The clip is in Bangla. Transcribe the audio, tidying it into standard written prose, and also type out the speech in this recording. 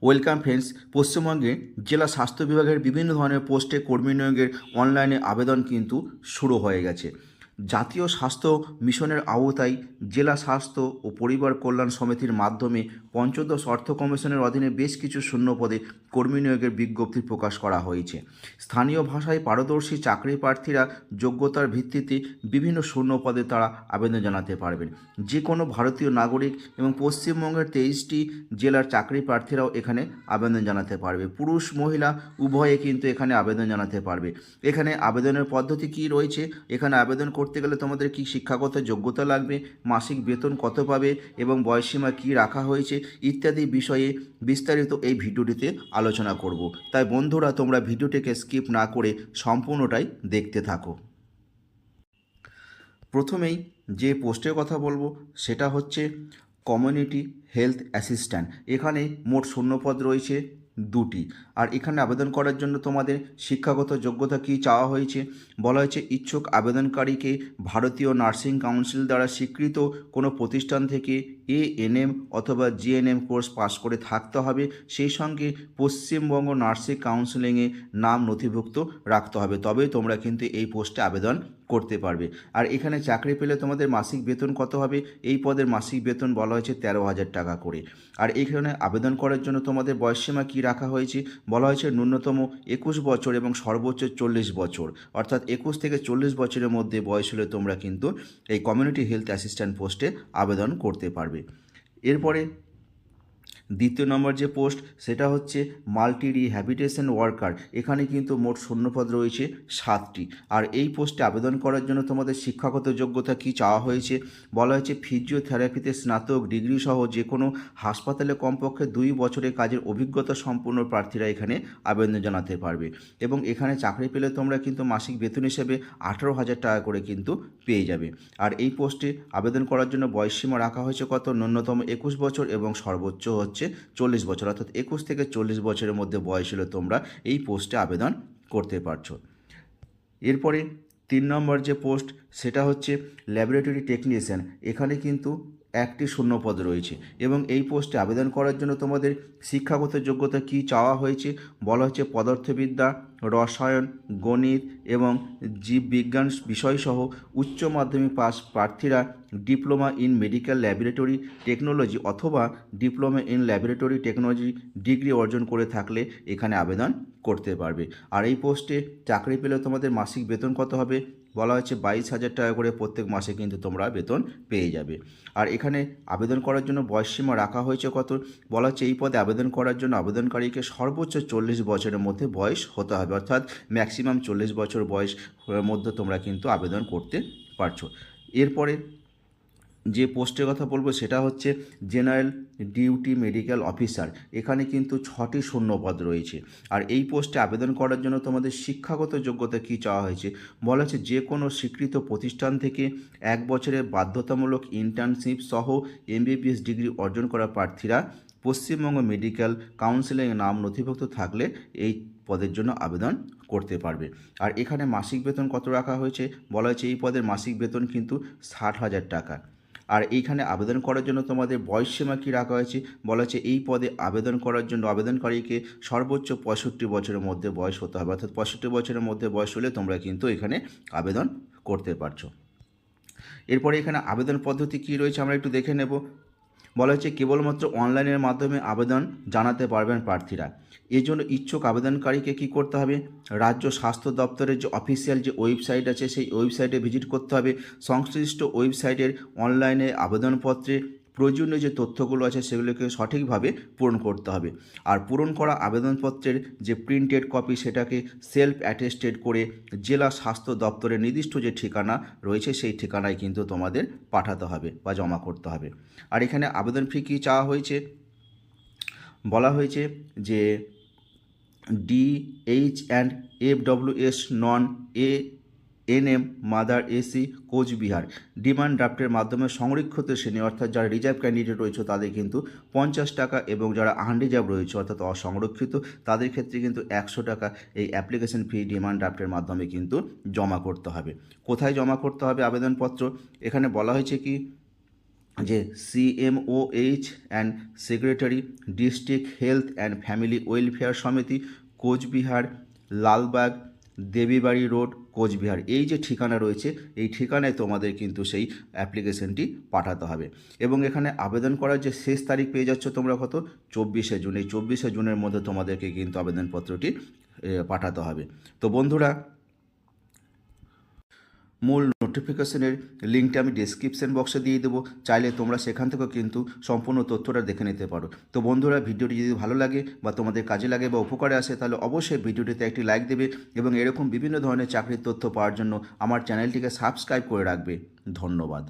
Welcome friends. পশ্চিমবঙ্গে জেলা স্বাস্থ্য বিভাগের বিভিন্ন ধরনের পোস্টে কর্মী নিয়োগের অনলাইনে আবেদন কিন্তু শুরু হয়ে গেছে। জাতীয় স্বাস্থ্য মিশনের আওতায় জেলা স্বাস্থ্য ও পরিবার কল্যাণ সমিতির মাধ্যমে পঞ্চদশ অর্থ কমিশনের অধীনে বেশ কিছু শূন্য পদে কর্মী নিয়োগের বিজ্ঞপ্তি প্রকাশ করা হয়েছে। স্থানীয় ভাষায় পারদর্শী চাকরি প্রার্থীরা যোগ্যতার ভিত্তিতে বিভিন্ন শূন্য পদে তারা আবেদন জানাতে পারবেন। যে কোনো ভারতীয় নাগরিক এবং পশ্চিমবঙ্গের 23টি জেলার চাকরি প্রার্থীরাও এখানে আবেদন জানাতে পারবে। পুরুষ মহিলা উভয়ে কিন্তু এখানে আবেদন জানাতে পারবে। এখানে আবেদনের পদ্ধতি কি রয়েছে, এখানে আবেদন করতে গেলে তোমাদের কি শিক্ষাগত যোগ্যতা লাগবে, মাসিক বেতন কত পাবে এবং বয়সসীমা কি রাখা হয়েছে ইত্যাদি বিষয়ে বিস্তারিত এই ভিডিওটিতে আলোচনা করব। তাই বন্ধুরা, তোমরা ভিডিওটিকে স্কিপ না করে সম্পূর্ণটাই দেখতে থাকো। প্রথমেই যে পোস্টের কথা বলবো সেটা হচ্ছে কমিউনিটি হেলথ অ্যাসিস্ট্যান্ট। এখানে মোট শূন্যপদ রয়েছে 2টি। আর এখানে আবেদন করার জন্য তোমাদের শিক্ষাগত যোগ্যতা কী চাওয়া হয়েছে, বলা হয়েছে ইচ্ছুক আবেদনকারীকে ভারতীয় নার্সিং কাউন্সিল দ্বারা স্বীকৃত কোনো প্রতিষ্ঠান থেকে ANM অথবা GNM কোর্স পাস করে থাকতে হবে। সেই সঙ্গে পশ্চিমবঙ্গ নার্সিং কাউন্সিলিংয়ে নাম নথিভুক্ত রাখতে হবে, তবেই তোমরা কিন্তু এই পোস্টে আবেদন করতে পারবে। আর এখানে চাকরি পেলে তোমাদের মাসিক বেতন কত হবে, এই পদের মাসিক বেতন বলা হয়েছে 13,000 টাকা করে। আর এখানে আবেদন করার জন্য তোমাদের বয়সসীমা কী রাখা হয়েছে, বলা হয়েছে ন্যূনতম 21 বছর এবং সর্বোচ্চ 40 বছর, অর্থাৎ 21 থেকে 40 বছরের মধ্যে বয়স হলে তোমরা কিন্তু এই কমিউনিটি হেলথ অ্যাসিস্ট্যান্ট পোস্টে আবেদন করতে পারবে। এরপরে দ্বিতীয় নম্বর যে পোস্ট সেটা হচ্ছে মাল্টি রিহ্যাবিটেশন ওয়ার্কার। এখানে কিন্তু মোট শূন্যপদ রয়েছে 7টি। আর এই পোস্টে আবেদন করার জন্য তোমাদের শিক্ষাগত যোগ্যতা কী চাওয়া হয়েছে, বলা হয়েছে ফিজিওথেরাপিতে স্নাতক ডিগ্রি সহ যে কোনো হাসপাতালে কমপক্ষে 2 বছরের কাজের অভিজ্ঞতা সম্পন্ন প্রার্থীরা এখানে আবেদন জানাতে পারবে। এবং এখানে চাকরি পেলে তোমরা কিন্তু মাসিক বেতন হিসেবে 18,000 টাকা করে কিন্তু পেয়ে যাবে। আর এই পোস্টে আবেদন করার জন্য বয়সসীমা রাখা হয়েছে কত, ন্যূনতম 21 বছর এবং সর্বোচ্চ হচ্ছে 40 বছর, অর্থাৎ 21 থেকে 40 বছরের মধ্যে বয়স হলে তোমরা এই পোস্টে আবেদন করতে পারছো। এরপরে 3 নম্বর যে পোস্ট সেটা হচ্ছে ল্যাবরেটরি টেকনিশিয়ান। এখানে কিন্তু 1টি শূন্যপদ রয়েছে এবং এই পোস্টে আবেদন করার জন্য তোমাদের শিক্ষাগত যোগ্যতা কী চাওয়া হয়েছে, বলা হচ্ছে পদার্থবিদ্যা, রসায়ন, গণিত এবং জীববিজ্ঞান বিষয়সহ উচ্চ মাধ্যমিক পাস প্রার্থীরা diploma in medical laboratory technology অথবা diploma in laboratory technology degree অর্জন করে থাকলে এখানে আবেদন করতে পারবে। আর এই পোস্টে চাকরি পেলে তোমাদের মাসিক বেতন কত হবে, বলা হচ্ছে 22,000 টাকা করে প্রত্যেক মাসে কিন্তু তোমরা বেতন পেয়ে যাবে। আর এখানে আবেদন করার জন্য বয়সসীমা রাখা হয়েছে কত, বলা হচ্ছে এই পদে আবেদন করার জন্য আবেদনকারীকে সর্বোচ্চ 40 বছরের মধ্যে বয়স হতে হবে, অর্থাৎ ম্যাক্সিমাম 40 বছর বয়স মধ্যে তোমরা কিন্তু আবেদন করতে পারছো। এরপরে যে পোস্টের কথা বলবো সেটা হচ্ছে জেনারেল ডিউটি মেডিকেল অফিসার। এখানে কিন্তু 6টি শূন্যপদ রয়েছে। আর এই পোস্টে আবেদন করার জন্য তোমাদের শিক্ষাগত যোগ্যতা কী চাওয়া হয়েছে, বলা হচ্ছে যে কোনো স্বীকৃত প্রতিষ্ঠান থেকে 1 বছরের বাধ্যতামূলক ইন্টার্নশিপ সহ MBBS ডিগ্রি অর্জন করা প্রার্থীরা পশ্চিমবঙ্গ মেডিকেল কাউন্সিলে নাম নথিভুক্ত থাকলে এই পদের জন্য আবেদন করতে পারবে। আর এখানে মাসিক বেতন কত রাখা হয়েছে, বলা হয়েছে এই পদের মাসিক বেতন কিন্তু 60,000 টাকা। আর এইখানে আবেদন করার জন্য তোমাদের বয়সসীমা কী রাখা হয়েছে, বলা হচ্ছে এই পদে আবেদন করার জন্য আবেদনকারীকে সর্বোচ্চ 65 বছরের মধ্যে বয়স হতে হবে, অর্থাৎ 65 বছরের মধ্যে বয়স হলে তোমরা কিন্তু এখানে আবেদন করতে পারছো। এরপরে এখানে আবেদন পদ্ধতি কী রয়েছে আমরা একটু দেখে নেব। বলা হচ্ছে কেবলমাত্র অনলাইনের মাধ্যমে আবেদন জানাতে পারবেন প্রার্থীরা। এই জন্য ইচ্ছুক আবেদনকারীকে কী করতে হবে, রাজ্য স্বাস্থ্য দপ্তরের যে অফিসিয়াল যে ওয়েবসাইট আছে সেই ওয়েবসাইটে ভিজিট করতে হবে। সংশ্লিষ্ট ওয়েবসাইটের অনলাইনে আবেদনপত্রে প্রয়োজনীয় যে তথ্যগুলো আছে সেগুলোকে সঠিকভাবে পূরণ করতে হবে। আর পূরণ করা আবেদনপত্রের যে প্রিন্টেড কপি সেটাকে সেলফ অ্যাটেস্টেড করে জেলা স্বাস্থ্য দপ্তরের নির্দিষ্ট যে ঠিকানা রয়েছে সেই ঠিকানায় কিন্তু তোমাদের পাঠাতে হবে বা জমা করতে হবে। আর এখানে আবেদন ফি কী চাওয়া হয়েছে, বলা হয়েছে যে DH&FWS non ANM mother AC Cooch Behar demand ড্রাফটের মাধ্যমে সংরক্ষিত শ্রেণী অর্থাৎ যারা রিজার্ভ ক্যান্ডিডেট রয়েছে তাদের কিন্তু 50 টাকা এবং যারা আনরিজার্ভ রয়েছে অর্থাৎ অসংরক্ষিত তাদের ক্ষেত্রে কিন্তু 100 টাকা এই অ্যাপ্লিকেশন ফি ডিমান্ড ড্রাফটের মাধ্যমে কিন্তু জমা করতে হবে। কোথায় জমা করতে হবে আবেদনপত্র, এখানে বলা হয়েছে কি যে CMOH and secretary, district health and family welfare সমিতি, কোচবিহার, লালবাগ, দেবীবাড়ি রোড, কোচবিহার, এই যে ঠিকানা রয়েছে এই ঠিকানায় তোমাদের কিন্তু সেই অ্যাপ্লিকেশনটি পাঠাতে হবে। এবং এখানে আবেদন করার যে শেষ তারিখ পেয়ে যাচ্ছ তোমরা কত, 24শে জুন। এই 24শে জুনের মধ্যে তোমাদেরকে কিন্তু আবেদনপত্রটি পাঠাতে হবে। তো বন্ধুরা, মূল নোটিফিকেশনের লিঙ্কটা আমি ডেসক্রিপশন বক্সে দিয়ে দেবো, চাইলে তোমরা সেখান থেকেও কিন্তু সম্পূর্ণ তথ্যটা দেখে নিতে পারো। তো বন্ধুরা, ভিডিওটি যদি ভালো লাগে বা তোমাদের কাজে লাগে বা উপকারে আসে তাহলে অবশ্যই ভিডিওটিতে একটি লাইক দেবে এবং এরকম বিভিন্ন ধরনের চাকরির তথ্য পাওয়ার জন্য আমার চ্যানেলটিকে সাবস্ক্রাইব করে রাখবে। ধন্যবাদ।